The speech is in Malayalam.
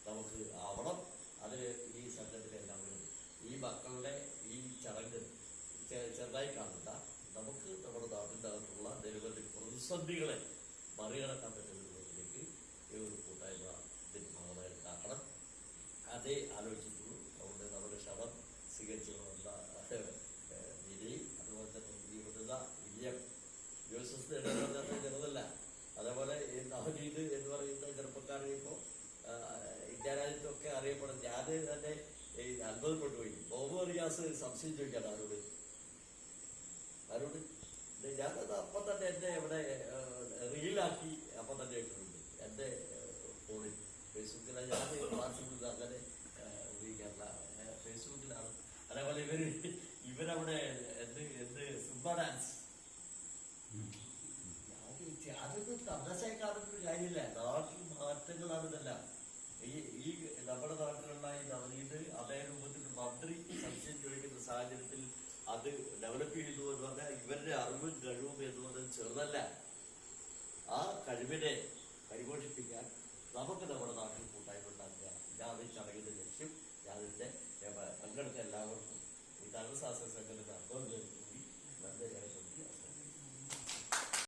നമുക്ക് ആവണം. അതിൽ ഈ സംഘത്തിലെല്ലാം ഈ മക്കളുടെ ഈ ചടങ്ങ് ചെറുതായി കാണുന്ന നമുക്ക് നമ്മുടെ നാട്ടിൻ്റെ അകത്തുള്ള നിരവധി പ്രതിസന്ധികളെ മറികടക്കാൻ പറ്റുന്ന രൂപത്തിലേക്ക് ഈ ഒരു കൂട്ടായ്മ ഇതിന് ഭാഗമായിട്ട് ആക്കണം. അതേ ആലോചിച്ചിട്ടുള്ളൂ. അതുകൊണ്ട് നമ്മുടെ ക്ഷണം സ്വീകരിച്ചു വന്ന വിധി, അതുപോലെ തന്നെ ഈ വനിത വിജയം യോസഫ് ചെറുതല്ല. അതേപോലെ നവനീത് എന്ന് പറയുന്ന ചെറുപ്പക്കാരെ ഇപ്പോൾ ഇന്ത്യ രാജ്യത്തൊക്കെ അറിയപ്പെടും. ഞാൻ തന്നെ അത്ഭുതപ്പെട്ടുപോയി. മുഹമ്മദ് റിയാസ് സംശയം ചോദിക്കാണ് ആരോട് ഞാനത് അപ്പം തന്നെ എന്നെ ഇവിടെ റീലാക്കി അപ്പം തന്നെ ഇട്ടിട്ടുണ്ട് എൻ്റെ ഫോണിൽ. ഫേസ്ബുക്കിലാണ് ഞാൻ വാട്സപ്പിൽ അങ്ങനെ ഉപയോഗിക്കാറില്ല, ഫേസ്ബുക്കിലാണ്. അതേപോലെ ഇവരവിടെ എന്ത് സുംബ ഡാൻസ്, അതൊന്നും തമാശയായി കാണുന്നൊരു കാര്യമില്ല. നാട്ടിൽ മാറ്റങ്ങളാണ് ഇതെല്ലാം. ഈ നമ്മുടെ നാട്ടിലുള്ള ഈ നവനീത് അതേ രൂപത്തിൽ മന്ത്രി സംശയം ചോദിക്കുന്ന സാഹചര്യത്തിൽ അത് ഡെവലപ്പ് ചെയ്തു എന്ന് പറഞ്ഞാൽ ഇവരുടെ അറിവും കഴിവും എന്ന് പറയുന്നത് ചെറുതല്ല. ആ കഴിവിനെ പരിപോഷിപ്പിക്കാൻ നമുക്ക് നമ്മുടെ നാട്ടിൽ കൂട്ടായ്മ ഉണ്ടാക്കുക. ഇതാണ് ഈ ചടങ്ങിന്റെ